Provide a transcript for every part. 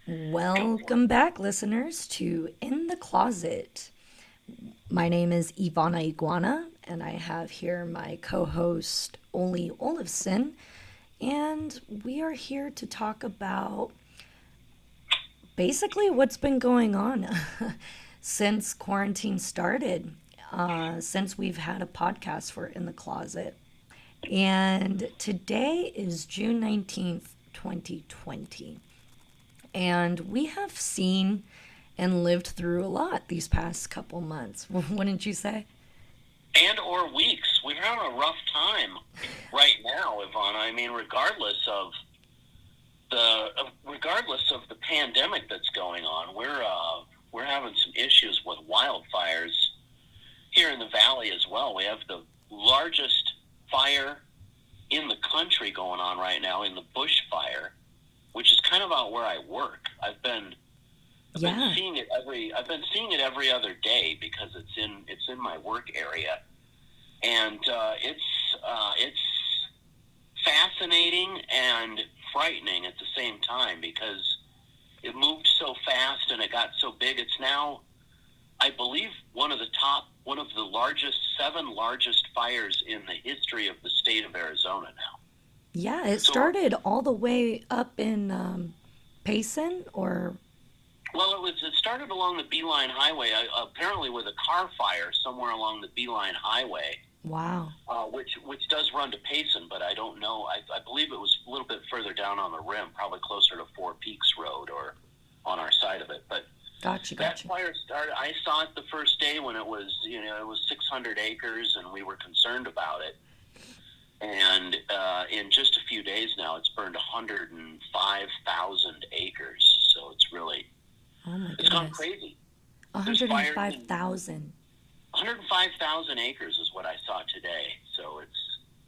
Welcome back, listeners, to In the Closet. My name is Ivana Iguana, and I have here my co host, Ole Olafson, and we are here to talk about basically what's been going on since quarantine started, since we've had a podcast for In the Closet. And today is June 19th, 2020. And we have seen and lived through a lot these past couple months, wouldn't you say? And or weeks. We're having a rough time right now, Ivana. I mean, regardless of the pandemic that's going on, we're having some issues with wildfires here in the valley as well. We have the largest fire in the country going on right now in the bushfire, which is kind of out where I work. I've been Yeah. seeing it every other day because it's in my work area, and it's fascinating and frightening at the same time because it moved so fast and it got so big. It's now, I believe, one of the seven largest fires in the history of the state of Arizona now. Yeah, it So, started all the way up in Payson, or. well, it started along the Beeline Highway, apparently with a car fire somewhere along the Beeline Highway, Wow. which does run to Payson, but I don't know. I believe it was a little bit further down on the rim, probably closer to Four Peaks Road or on our side of it. But Gotcha, that gotcha. fire started. I saw it the first day when it was 600 acres, and we were concerned about it. And in just a few days now, it's burned 105,000 acres. So Oh my it's gone goodness. crazy. There's fires in 105,000. 105,000 acres is what I saw today. So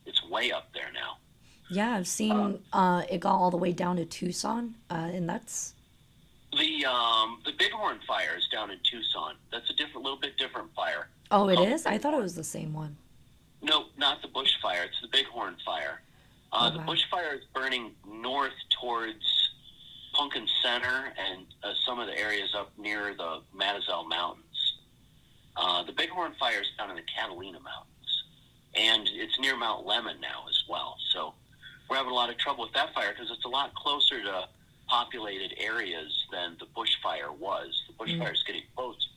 it's way up there now. Yeah, I've Uh, seen it got all the way down to Tucson, and that's. the Bighorn fire is down in Tucson. That's a little bit different fire Oh, it called the is? I thought it Bighorn. was the same one. No, not the bush fire. It's the Bighorn fire. Oh, The wow. bush fire is burning north towards Pumpkin Center and some of the areas up near the Matazelle Mountains. The Bighorn fire is down in the Catalina Mountains, and it's near Mount Lemmon now as well. So we're having a lot of trouble with that fire because it's a lot closer to populated areas than the bushfire was. The Mm. bushfire is getting close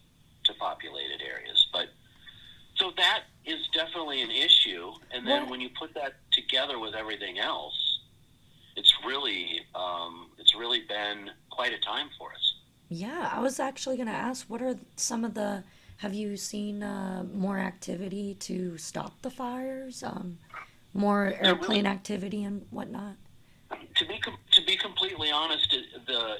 to populated areas, but so that is definitely an issue. And then What? when you put that together with everything else, it's really been quite a time for us. Yeah, I was actually going to ask, what are some of the. Have you seen more activity to stop the fires? More There really, airplane activity and whatnot? to be completely honest, the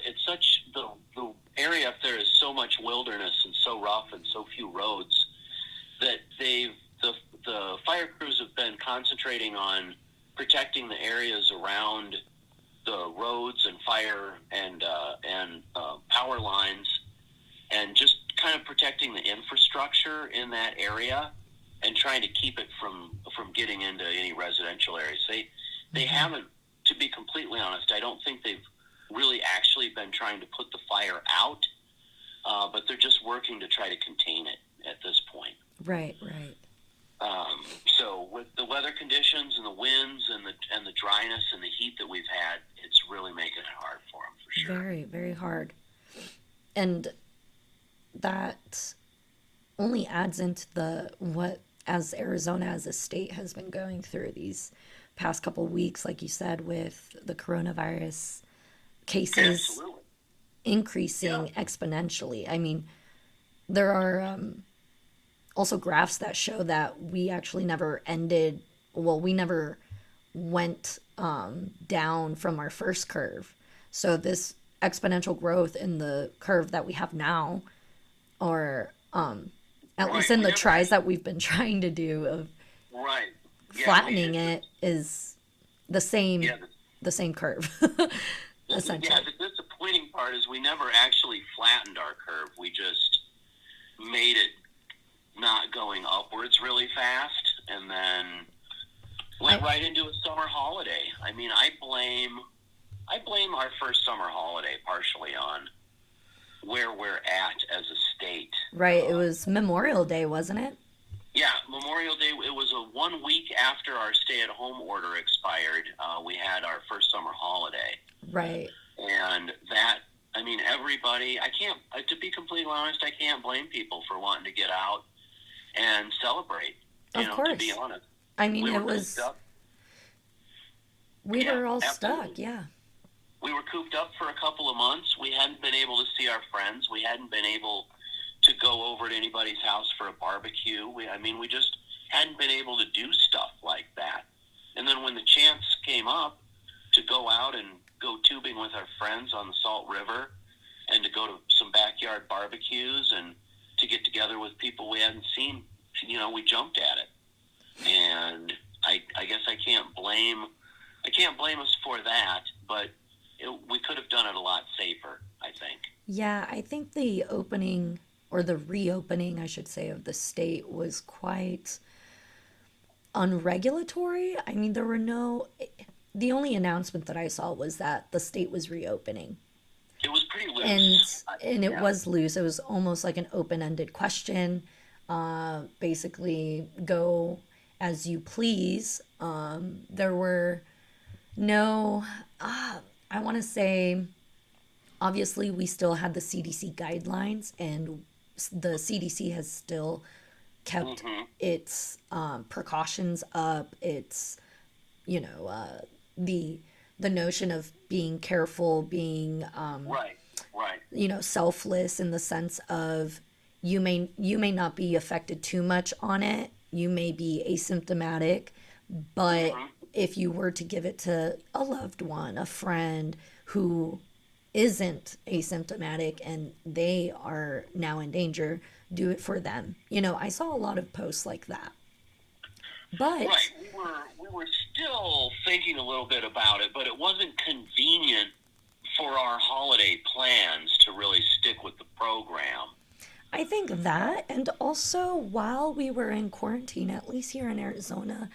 area up there is so much wilderness and so rough and so few roads that the fire crews have been concentrating on protecting the areas around the roads and fire and power lines, and just kind of protecting the infrastructure in that area and trying to keep it from getting into any residential areas. They Hmm. haven't, to be completely honest, I don't think they've really actually been trying to put the fire out, but they're just working to try to contain it at this point. Right, right. So with the weather conditions and the winds and the dryness and the heat that we've had, it's really making it hard for them for sure. Very, very hard. And that only adds into the what as Arizona as a state has been going through these past couple weeks, like you said, with the coronavirus cases Absolutely. Yeah. increasing exponentially. I mean, there are also graphs that show that we actually never ended, well, we never went down from our first curve. So this exponential growth in the curve that we have now, or at least Right. in We the never tries actually. that we've been trying to do of Right. Yeah. flattening it, is the same Yeah. the same curve Yeah. essentially. The disappointing part is we never actually flattened our curve. We just made it not going upwards really fast, and then went I right into a summer holiday. I mean, I blame our first summer holiday partially we're at as a state. Right. It was Memorial Day, wasn't it? Yeah, Memorial Day, it was 1 week after our stay-at-home order expired. We had our first summer holiday. Right. And that, I mean, everybody, I can't, to be completely honest, I can't blame people for wanting to get out and celebrate, Of course. to be honest. I mean, We it were was, cooped up. we Yeah, were all absolutely. stuck. Yeah. We were cooped up for a couple of months. We hadn't been able to see our friends. We hadn't been able to go over to anybody's house for a barbecue. We just hadn't been able to do stuff like that. And then when the chance came up to go out and go tubing with our friends on the Salt River and to go to some backyard barbecues and to get together with people we hadn't seen, we jumped at it. And I guess I can't blame us for that, but we could have done it a lot safer, I think. Yeah. I think the opening, or the reopening, I should say, of the state was quite unregulatory. I mean, the only announcement that I saw was that the state was reopening. It was pretty And loose. it Yeah. was loose. It was almost like an open-ended question. Basically, go as you please. There were no, I want to say, obviously, we still had the CDC guidelines, and the CDC has still kept its precautions up. It's, you know, the notion of being careful, being Right, right. selfless, in the sense of you may not be affected too much on it. You may be asymptomatic, but if you were to give it to a loved one, a friend who isn't asymptomatic and they are now in danger, do it for them. I saw a lot of posts like that. But Right. We were still thinking a little bit about it, but it wasn't convenient for our holiday plans to really stick with the program. I think that, and also while we were in quarantine, at least here in Arizona,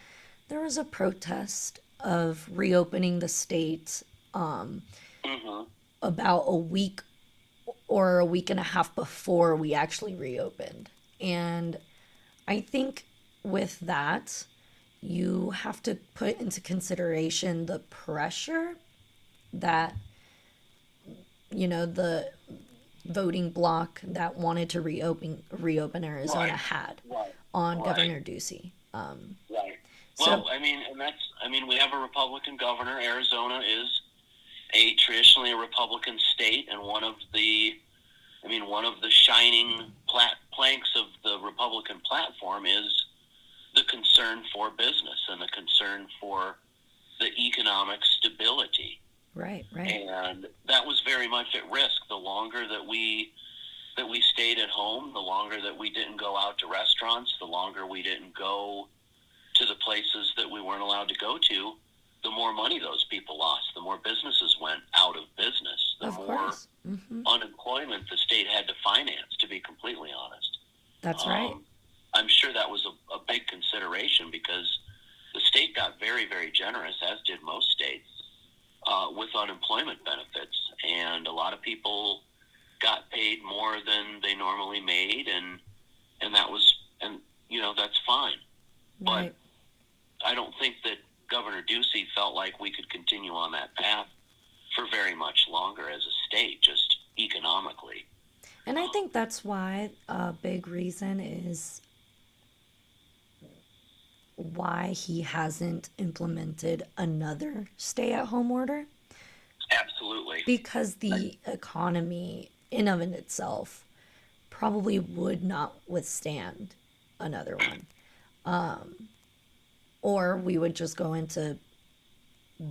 there was a protest of reopening the state hmm about a week or a week and a half before we actually reopened. And I think with that, you have to put into consideration the pressure that, the voting bloc that wanted to reopen Arizona Right, had right, on right, Governor Ducey. right. So Well, we have a Republican governor. Arizona is traditionally a Republican state, and one of the shining planks of the Republican platform is the concern for business and the concern for the economic stability. right, right, And that was very much at risk. The longer that we stayed at home, the longer that we didn't go out to restaurants, the longer we didn't go to the places that we weren't allowed to go to, the more money those people lost, the more businesses went out of business, the of more course. unemployment the state had to finance, to be completely honest. That's right. I'm sure that was a big consideration because the state got very, very generous, as did most states, with unemployment benefits. And a lot of people got paid more than they normally made, and that's fine. Right. But I don't think that Governor Ducey felt like we could continue on that path for very much longer as a state, just economically. And I think that's why a big reason is why he hasn't implemented another stay-at-home order, Absolutely. because the economy in of in itself probably would not withstand another one. Or we would just go into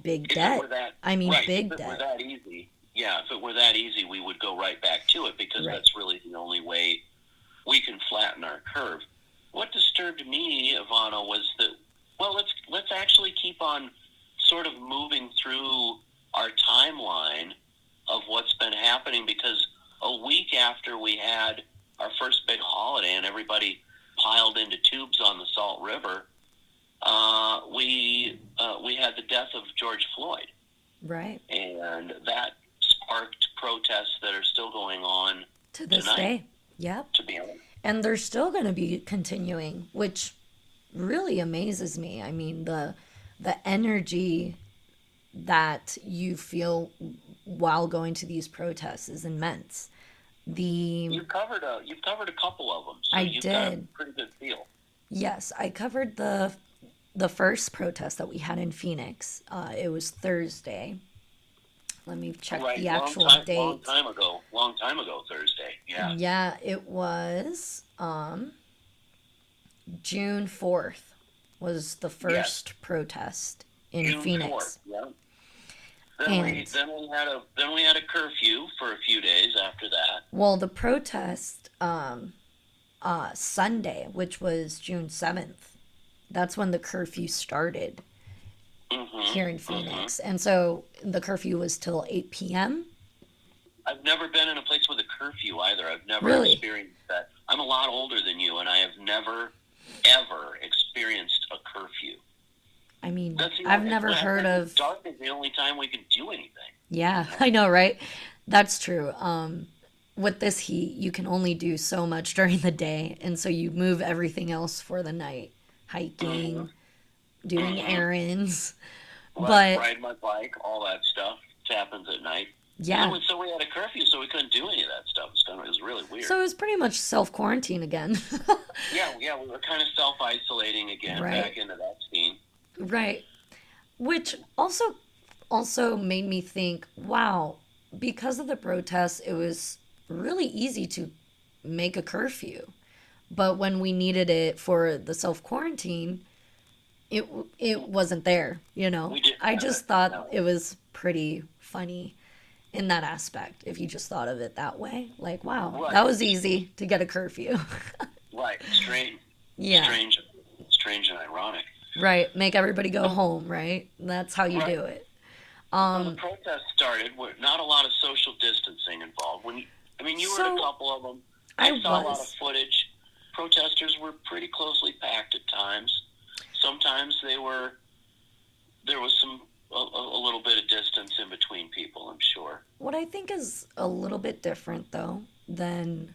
big If it debt. were that, I mean, right, big if it were debt. that easy, if it were that easy, we would go right back to it because Right. that's really the only way we can flatten our curve. What disturbed me, Ivana, was that, well, let's actually keep on sort of moving through our timeline of what's been happening, because a week after we had our first big holiday and everybody piled into tubes on the Salt River, we had the death of George Floyd, Right. and that sparked protests that are still going on To this tonight, day. Yep. to be honest. And they're still going to be continuing, which really amazes me. I mean, the energy that you feel while going to these protests is immense. The You've covered a couple of them, so I you've got a did. pretty good feel. Yes, I covered the first protest that we had in Phoenix. It was Thursday. Let me check Right, the actual date. long time ago Thursday. Yeah. Yeah, it was June 4th was the Yes. first protest in June 4th. Phoenix. Yeah. Then we And then we had a curfew for a few days after that. well, the protest Sunday, which was June 7th, that's when the curfew started here in Mm-hmm. Mm-hmm. Phoenix. And so the curfew was till 8 p.m. I've never been in a place with a curfew either. I've never Really? experienced that. I'm a lot older than you, and I have never, ever experienced a curfew. I mean, That's the I've only, never heard of. dark is the only time we can do anything. Yeah, You know? I know, right? That's true. With this heat, you can only do so much during the day, and so you move everything else for the night, Mm-hmm. hiking, doing Mm-hmm. errands. But Ride my bike, all that stuff happens at night. yeah, So we had a curfew, so we couldn't do any of that stuff. It was really weird. so it was pretty much self quarantine again. Yeah, we were kind of self-isolating again, Right, back into that scene. right. Which also made me think, wow, because of the protests, it was really easy to make a curfew. But when we needed it for the self quarantine, it wasn't there, you know. We didn't I have it. just thought No. it was pretty funny in that aspect if you just thought of it that way. Like, wow, Right, that was easy to get a curfew. right. Yeah, Strange and ironic. right. Make everybody go So, home, right? That's how you right. do it. So the Um protest started with not a lot of social distancing involved. You were at a so couple of them. I I saw a lot of was. footage. Protesters were pretty closely packed at times. Sometimes there was a little bit of distance in between people, I'm sure. What I think is a little bit different though than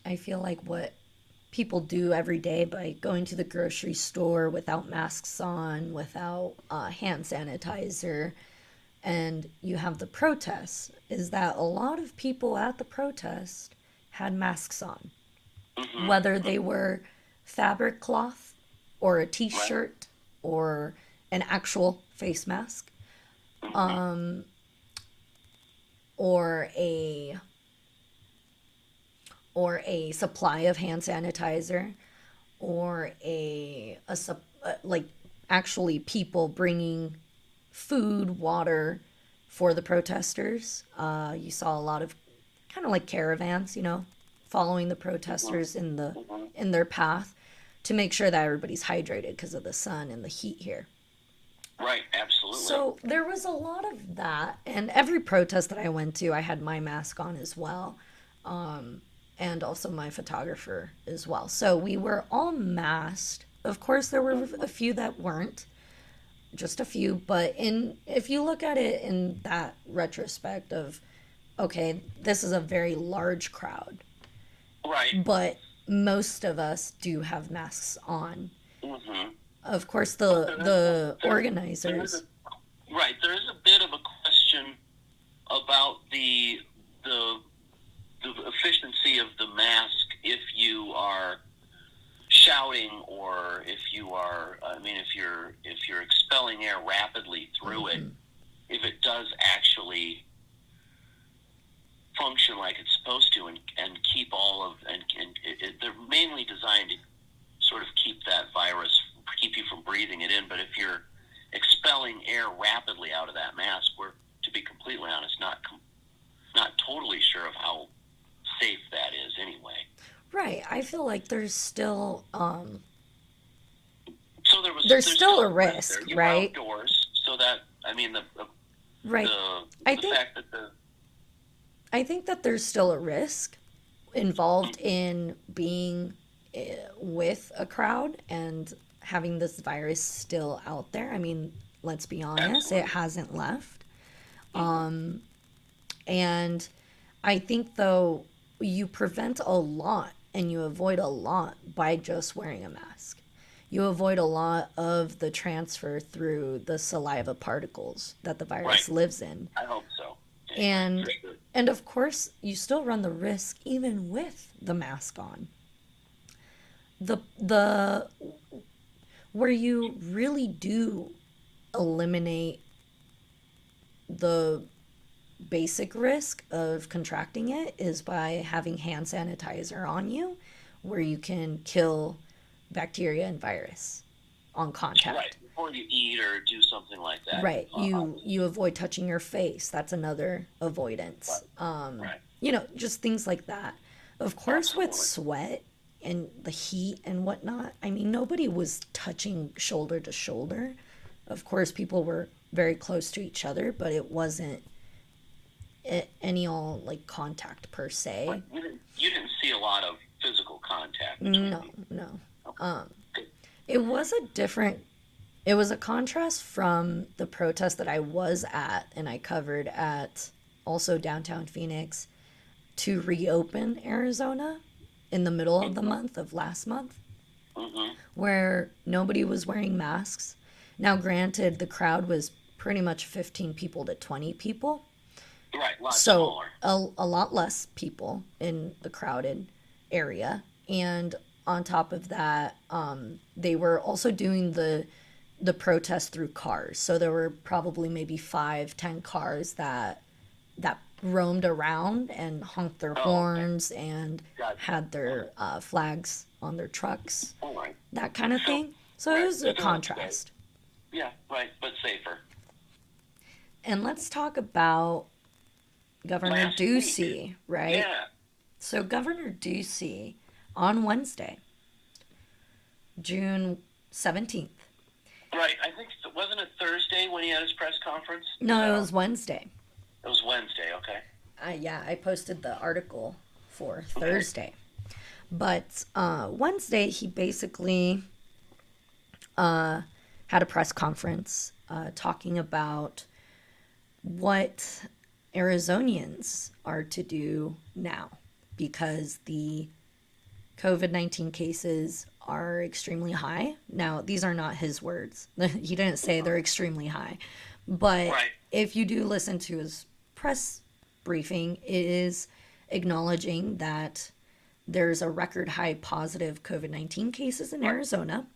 I feel like what people do every day by going to the grocery store without masks on, without hand sanitizer, and you have the protests, is that a lot of people at the protest had masks on, Hmm. whether they were fabric cloth or a t Right. shirt or an actual face mask, Hmm. um, or a supply of hand sanitizer, or like actually people bringing food, water for the protesters. You saw a lot of kind of like caravans, following the Hmm. protesters Hmm. in their path to make sure that everybody's hydrated because of the sun and the heat here. Right, absolutely. So there was a lot of that, and every protest that I went to, I had my mask on as well, and also my photographer as well. So we were all masked. Of course, there were Hmm. a few that weren't, just a few. But if you look at it in that retrospect of, okay, this is a very large crowd, Right. but most of us do have masks on. Hmm. Of course, But the there is organizers. right. There is a bit of a question about the the efficiency of the mask if you are shouting, or if you're expelling air rapidly through it, Mhm. if it does actually function like it's supposed to, and keep all of they're mainly designed to sort of keep you from breathing it in. But if you're expelling air rapidly out of that mask, we're, to be completely honest, not totally sure of how safe that is anyway. Right. I feel like So there's there's still still a a risk there. risk, You were right? outdoors, so that, Right. the I the think fact that the I think that there's still a risk involved in being with a crowd and having this virus still out there. I mean, let's be honest, it absolutely. hasn't left. Hmm. And I think, though, you prevent a lot and you avoid a lot by just wearing a mask. You avoid a lot of the transfer through the saliva particles that the virus Right. lives in. I hope so. And For sure. and of course, you still run the risk even with the mask on. The where you really do eliminate the basic risk of contracting it is by having hand sanitizer on you, where you can kill bacteria and virus on Right. contact. Before you eat or do something like that. Right. You avoid touching your face. That's another avoidance. Right. Right. Just things like that. Of course, with Absolutely. sweat and the heat and whatnot, I mean, nobody was touching shoulder to shoulder. Of course, people were very close to each other, but it wasn't any all like contact per Like se. you didn't see a lot of physical contact between No, people. no. Okay. Um, Good. it was a different, it was a contrast from the protest that I was at and I covered at also downtown Phoenix to reopen Arizona in the middle of the Mm-hmm. month of last month, Mm-hmm. where nobody was wearing masks. Now, granted, the crowd was pretty much 15 people to 20 people, Right. A lot so smaller. a lot less people in the crowded area. And on top of that, they were also doing the protest through cars. So there were probably maybe 5, 10 cars that roamed around and honked their Oh, okay. horns and Gotcha. had their flags on their trucks, All right. that kind of So, thing. So it right. was They're a doing it safe. contrast. Yeah. Right. But safer. And let's talk about Governor Last week. Ducey, right? Yeah. So Governor Ducey on Wednesday, June 17th. Right. I think wasn't it Thursday when he had his press conference? No, it was Wednesday. It was Wednesday. Okay. Yeah, I posted the article for Okay. Thursday. But Wednesday, he basically had a press conference talking about what Arizonians are to do now because the COVID-19 cases are extremely high. Now, these are not his words. He didn't say they're extremely high. But Right. if you do listen to his press briefing, it is acknowledging that there's a record high positive COVID-19 cases in Right. Arizona.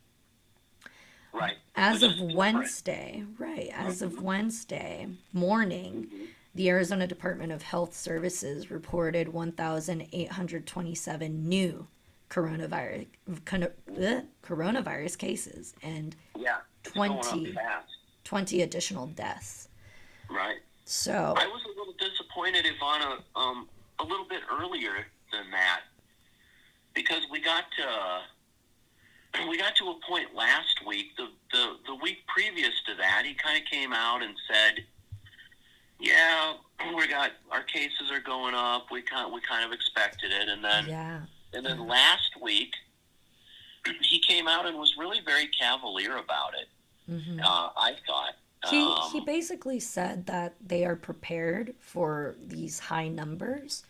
Right. As Which is of different. Wednesday, right, as of Wednesday morning, Mm-hmm. the Arizona Department of Health Services reported 1,827 new coronavirus cases and Yeah. It's going up 20, fast. 20 additional deaths. Right. So, I was a little disappointed, Ivana, a little bit earlier than that, because we got to a point last week. The week previous to that, he kind of came out and said, "Yeah, our cases are going up. We kind of expected it." And then yeah. last week, he came out and was really very cavalier about it. Hmm. I thought. He basically said that they are prepared for these high numbers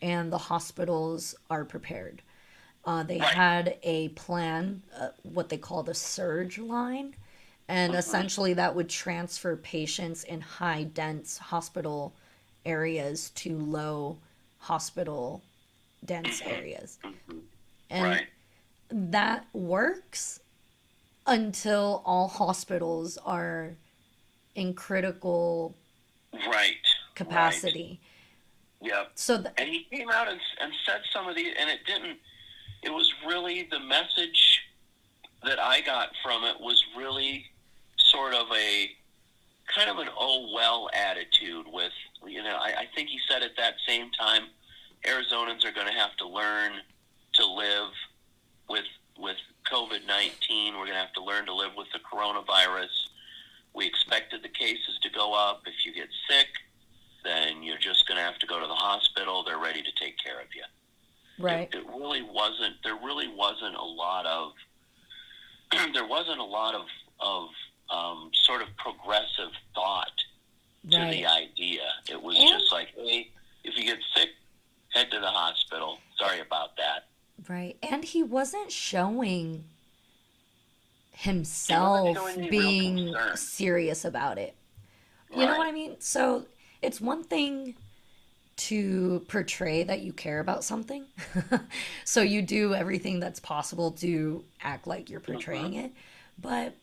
and the hospitals are prepared. They Right. had a plan, what they call the surge line, and Mhm. essentially that would transfer patients in high dense hospital areas to low hospital dense areas. Mhm. And Right. that works until all hospitals are in critical Right. Right. capacity. Yep. So, And he came out and said some of these, and it was really the message that I got from it was really sort of a kind of an oh well attitude with, I think he said at that same time, Arizonans are going to have to learn to live with COVID-19. We're going to have to learn to live with the coronavirus. We expected the cases to go up. If you get sick, then you're just going to have to go to the hospital. They're ready to take care of you. right, It really wasn't. There really wasn't a lot of. There wasn't a lot of sort of progressive thought to the right. idea. It was And just like, hey, Right. And he wasn't showing He wasn't himself showing any real being concern. serious about it. You know what I Right. mean? So it's one thing to portray that you care about something. So you do everything that's possible to act like you're Hmm. portraying it. But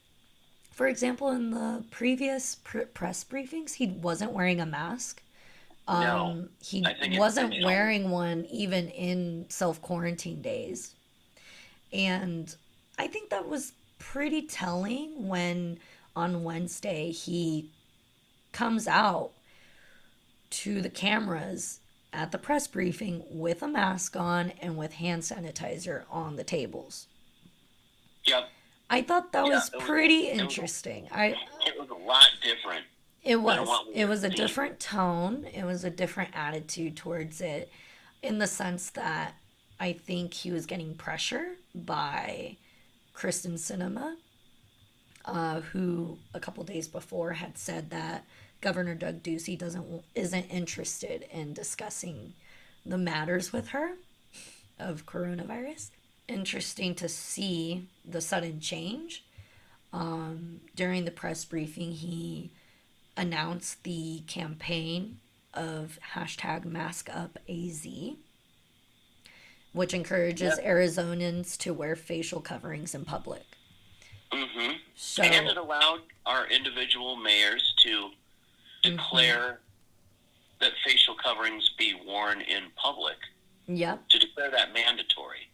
for example, in the previous press briefings, he wasn't wearing a mask. No, He I think wasn't intentionally. wearing one even in self quarantine days. And I think that was pretty telling when on Wednesday he comes out to the cameras at the press briefing with a mask on and with hand sanitizer on the tables. Yep. I thought that Yeah. was pretty It was. interesting. It was a lot different It than was. what we It had was a seen. different tone. It was a different attitude towards it in the sense that I think he was getting pressure by Kristen Cinema, who a couple days before had said that Governor Doug Ducey isn't interested in discussing the matters with her of coronavirus. Interesting to see the sudden change. During the press briefing, he announced the campaign of hashtag MaskUpAZ, which encourages Yep. Arizonans to wear facial coverings in public. Hmm. And So, it allowed our individual mayors to mm-hmm, declare that facial coverings be worn in public, yep, to declare that mandatory.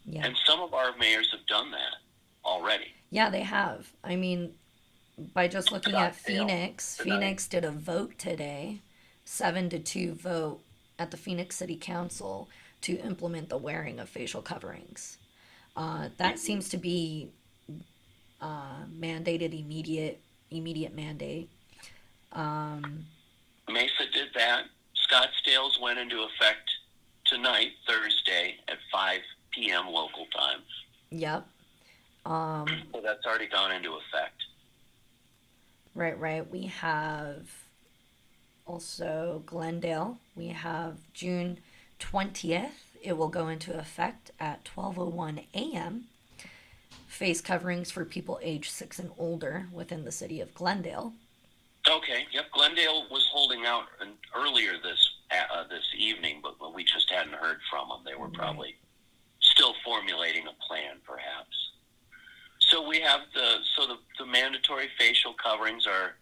yeah. And some of our mayors have done that already. Yeah, they have. I mean, by just looking at Scottsdale Phoenix, tonight. Phoenix did a vote today, 7-2 vote at the Phoenix City Council to implement the wearing of facial coverings. That Hmm. seems to be mandated immediate mandate. Mesa did that. Scottsdale's went into effect tonight, Thursday, at 5 p.m. local time. Yep. So that's already gone into effect. Right, right. We have also Glendale. We have June 20th. It will go into effect at 12:01 a.m. Face coverings for people age 6 and older within the city of Glendale. Okay. Yep. Glendale was holding out earlier this evening, but we just hadn't heard from them. They were Right. probably still formulating a plan, perhaps. So we have the mandatory facial coverings are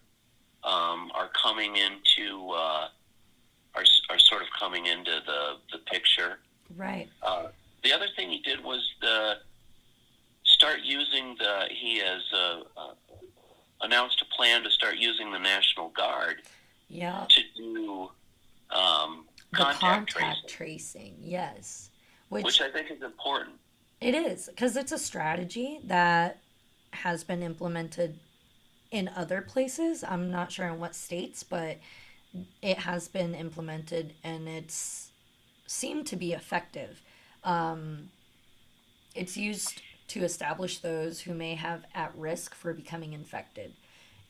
coming into are sort of coming into the picture. Right. The other thing he did was the start using the he has announced a plan to start using the National Guard Yeah. to do The contact contact tracing, tracing. Yes. which Which I think is important. it is because it's a strategy that has been implemented in other places. I'm not sure in what states, but it has been implemented and it's seemed to be effective. It's used to establish those who may have at risk for becoming infected.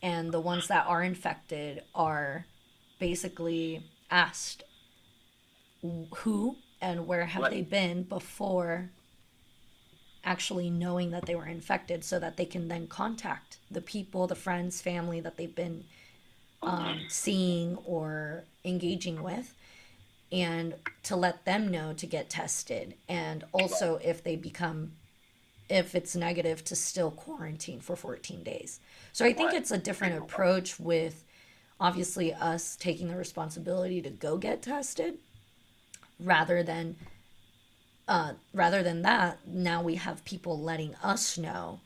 And the ones that are infected are basically asked who and where have Right. they been before actually knowing that they were infected so that they can then contact the people, the friends, family that they've been Hmm. seeing or engaging with, and to let them know to get tested. And Right. also, if it's negative, to still quarantine for 14 days. So I think Right. it's a different approach with obviously us taking the responsibility to go get tested rather than that, now we have people letting us know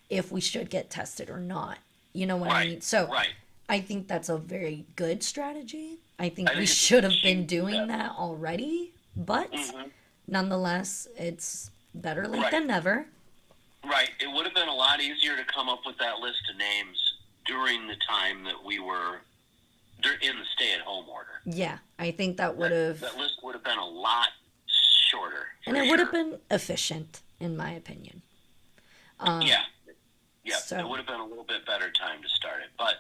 if we should get tested or not. You know what I Right. mean? So Right. I think that's a very good strategy. I think I we think it's a should have been huge doing step. that already, but Hmm. nonetheless, it's better late Right. than never. Right. It would have been a lot easier to come up with that list of names during the time that we were in the stay-at-home order. Yeah, I think that would That have, list would have been a lot shorter, and for it would have sure. been efficient, in my opinion. Yeah. Yeah. It So would have been a little bit better time to start it. But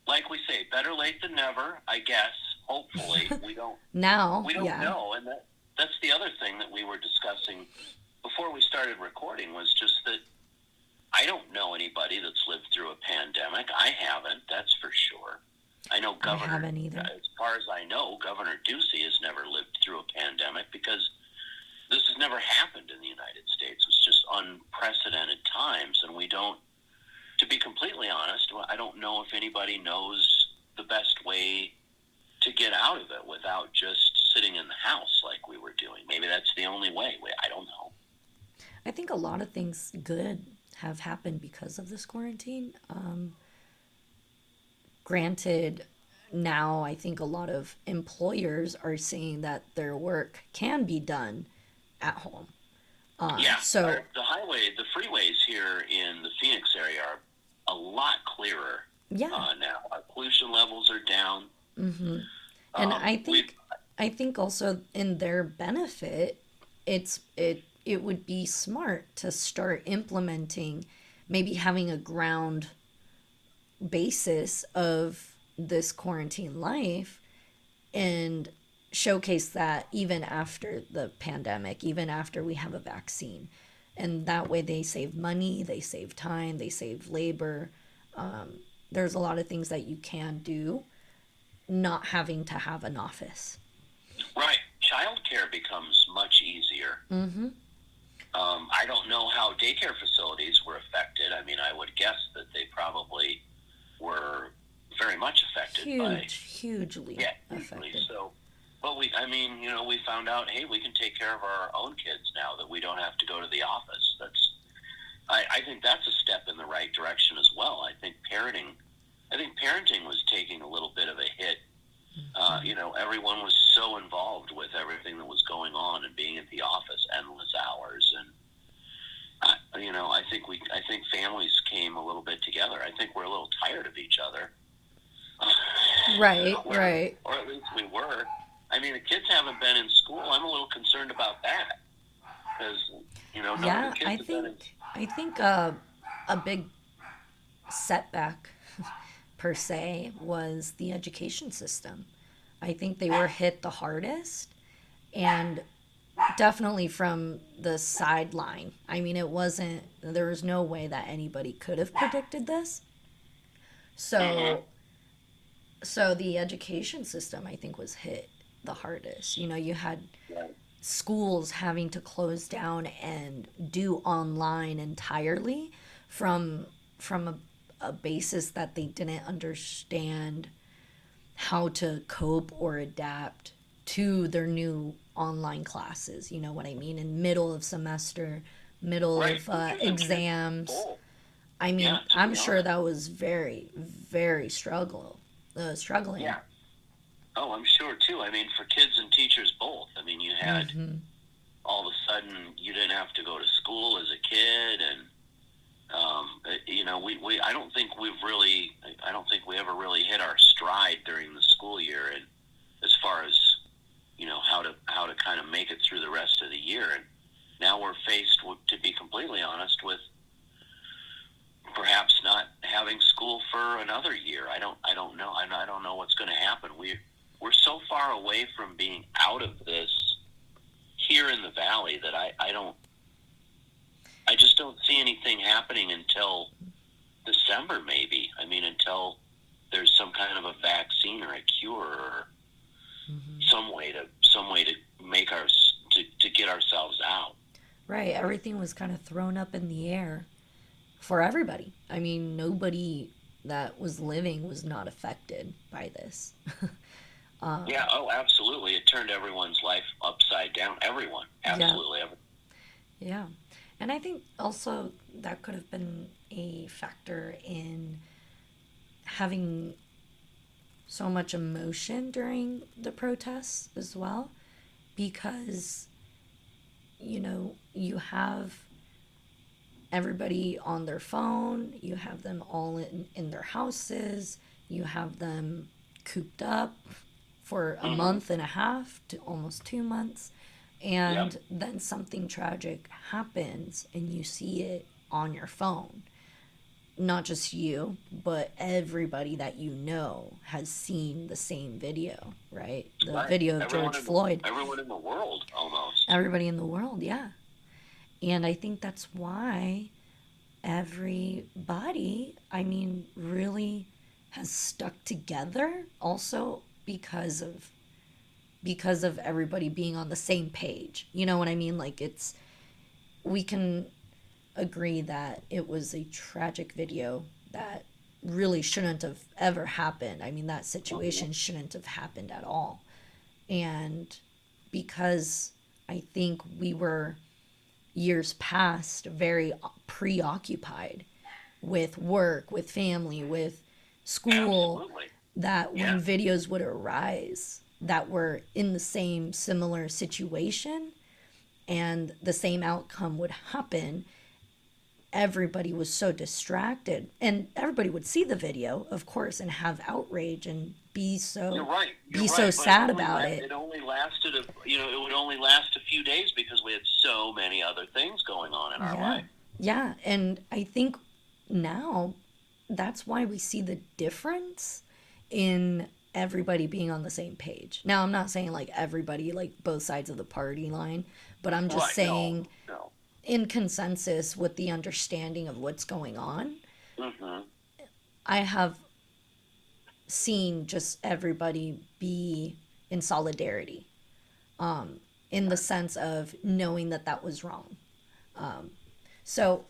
like we say, better late than never, I guess. Hopefully. We don't now, we don't yeah, know. And that's the other thing that we were discussing before we started recording, was just that I don't know anybody that's lived through a pandemic. I haven't, that's for sure. I know I haven't either. As far as I know, Governor Ducey has never lived through a pandemic, because this has never happened in the United States. It's just unprecedented times, and we don't, to be completely honest, I don't know if anybody knows the best way to get out of it without just sitting in the house like we were doing. Maybe that's the only way. I don't know. I think a lot of things good have happened because of this quarantine. Granted, now I think a lot of employers are seeing that their work can be done at home. Yeah. So The freeways here in the Phoenix area are a lot clearer yeah, now. Our pollution levels are down. and I think also in their benefit, it would be smart to start implementing, maybe having a ground basis of this quarantine life, and showcase that even after the pandemic, even after we have a vaccine. And that way they save money, they save time, they save labor. There's a lot of things that you can do not having to have an office. Right. Childcare becomes much easier. I don't know how daycare facilities were affected. I mean, I would guess that they probably were very much affected. Hugely affected. So, but we found out, hey, we can take care of our own kids now that we don't have to go to the office. I think that's a step in the right direction as well. I think parenting was taking a little bit of a hit. Everyone was so involved with everything that was going on and being at the office endless hours, and I think families came a little bit together. I think we're a little tired of each other. Right. Or at least we were. I mean, the kids haven't been in school. I'm a little concerned about that, because none of the kids have been in. I think a big setback per se was the education system. I think they were hit the hardest, and definitely from the sideline. I mean, there was no way that anybody could have predicted this. So the education system, I think, was hit the hardest. You had schools having to close down and do online entirely from a basis that they didn't understand how to cope or adapt to their new online classes. You know what I mean? In middle of semester, middle of exams. I mean, I'm sure that was very, very struggling. Yeah. Oh, I'm sure too. I mean, for kids and teachers both. I mean, you had all of a sudden you didn't have to go to school as a kid, and I don't think we ever really hit our stride during the school year, and as far as how to kind of make it through the rest of the year. And now we're faced with, to be completely honest, with perhaps not having school for another year. I don't know. I don't know what's going to happen. We're so far away from being out of this here in the valley that I just don't see anything happening until December, maybe. I mean, until there's some kind of a vaccine or a cure, or some way to make to get ourselves out. Right. Everything was kind of thrown up in the air for everybody. I mean, nobody that was living was not affected by this. Yeah. Oh, absolutely. It turned everyone's life upside down. Everyone. Absolutely. Yeah. And I think also that could have been a factor in having so much emotion during the protests as well, because you have everybody on their phone, you have them all in their houses, you have them cooped up for a month and a half to almost 2 months, and then something tragic happens and you see it on your phone. not just you, but everybody that you know has seen the same video, right? The Right. video of George Floyd. Everyone in the world almost. Everybody in the world, yeah. And I think that's why everybody, I mean, really has stuck together also because of everybody being on the same page. You know what I mean? Like we can agree that it was a tragic video that really shouldn't have ever happened. I mean, that situation shouldn't have happened at all. And because I think we were years past very preoccupied with work, with family, with school, Absolutely. that Yeah. when videos would arise that were in the same similar situation and the same outcome would happen, everybody was so distracted, and everybody would see the video, of course, and have outrage and be so You're right. be You're so right. But sad about it it. only lasted it would only last a few days because we had so many other things going on in our Yeah. life. Yeah, and I think now that's why we see the difference in everybody being on the same page. Now, I'm not saying like everybody, like both sides of the party line, but I'm just Right. saying No. in consensus with the understanding of what's going on, Mm-hmm. I have seen just everybody be in solidarity, in the sense of knowing that that was wrong. So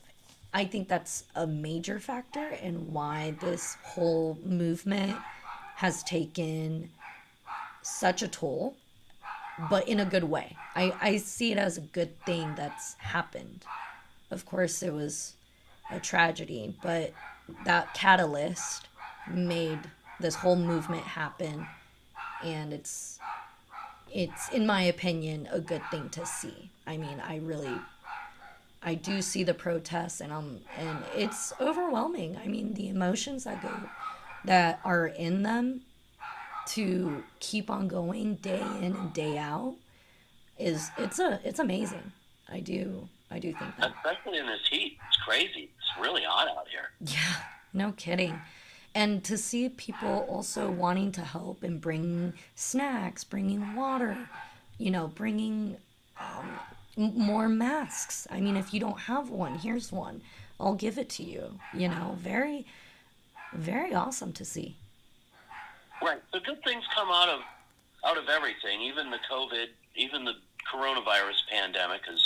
I think that's a major factor in why this whole movement has taken such a toll, but in a good way. I see it as a good thing that's happened. Of course, it was a tragedy, but that catalyst made this whole movement happen, and it's in my opinion a good thing to see. I mean, I do see the protests, and it's overwhelming. I mean, the emotions that are in them to keep on going day in and day out it's amazing. I do think that. Especially in this heat. It's crazy. It's really hot out here. Yeah, no kidding. And to see people also wanting to help and bringing snacks, bringing water, bringing more masks. I mean, if you don't have one, here's one. I'll give it to you. Very, very awesome to see. Right. So good things come out of everything. Even the COVID, even the coronavirus pandemic has,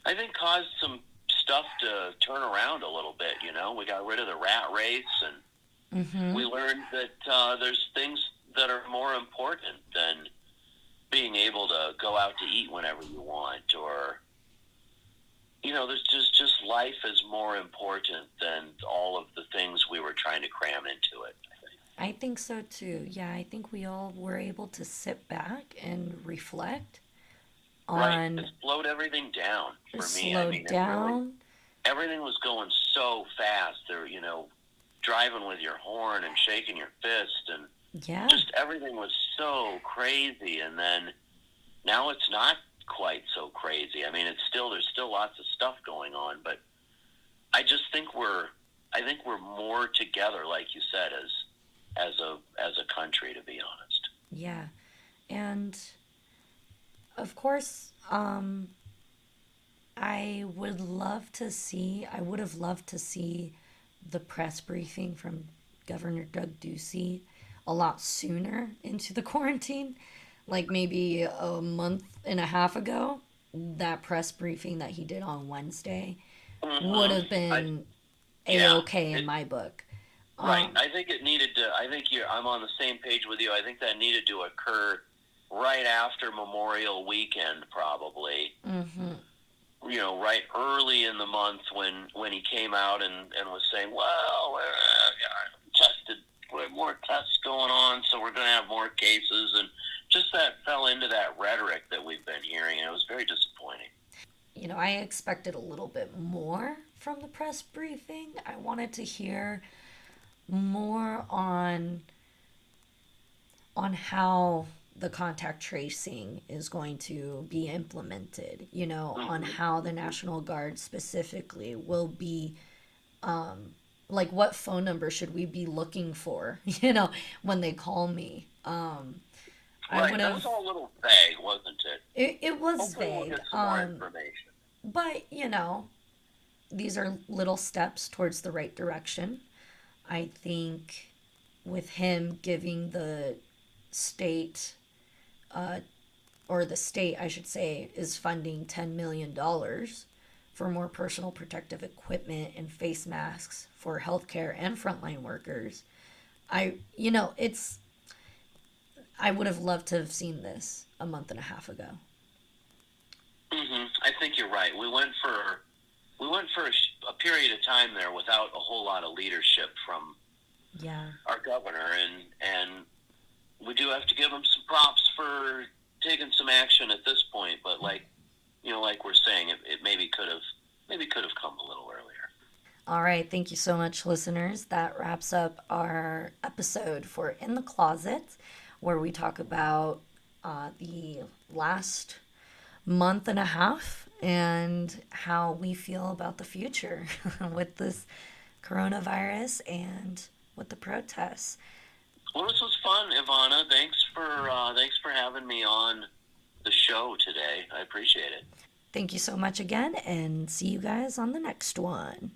I think, caused some stuff to turn around a little bit. We got rid of the rat race, and we learned that there's things that are more important than being able to go out to eat whenever you want, or there's just life is more important than all of the things we were trying to cram into it. I think so too. Yeah, I think we all were able to sit back and reflect Right. on It slowed everything down for me. slow I mean, down. everything was going so fast. There, driving with your horn and shaking your fist, and Yeah, just everything was so crazy. And then now it's not quite so crazy. I mean, there's still lots of stuff going on, but I just think I think we're more together, like you said, as a country, to be honest. yeah. And of course, I would have loved to see the press briefing from Governor Doug Ducey a lot sooner into the quarantine, like maybe a month and a half ago. That press briefing that he did on Wednesday would have been Yeah, a-okay in my book. right. I think it needed to. I'm on the same page with you. I think that needed to occur right after Memorial Weekend, probably. Right early in the month when he came out and was saying, well, we have more tests going on, so we're going to have more cases, and just that fell into that rhetoric that we've been hearing, and it was very disappointing. I expected a little bit more from the press briefing. I wanted to hear more on how the contact tracing is going to be implemented, on how the National Guard specifically will be like what phone number should we be looking for, you know, when they call me. I Right. would That was have, all a little vague, wasn't it? it was Hopefully we'll vague. get some more information. But, you know, these are little steps towards the right direction. I think with him giving the state, or the state, I should say, is funding $10 million for more personal protective equipment and face masks for healthcare and frontline workers. You know, I would have loved to have seen this a month and a half ago. I think you're right. We went for a period of time there without a whole lot of leadership from Yeah. our governor, and we do have to give him some props for taking some action at this point. But like we're saying, it maybe could have come a little earlier. All right. Thank you so much, listeners. That wraps up our episode for In the Closet, where we talk about the last month and a half and how we feel about the future with this coronavirus and with the protests. Well, this was fun, Ivana. Thanks for having me on the show today. I appreciate it. Thank you so much again, and see you guys on the next one.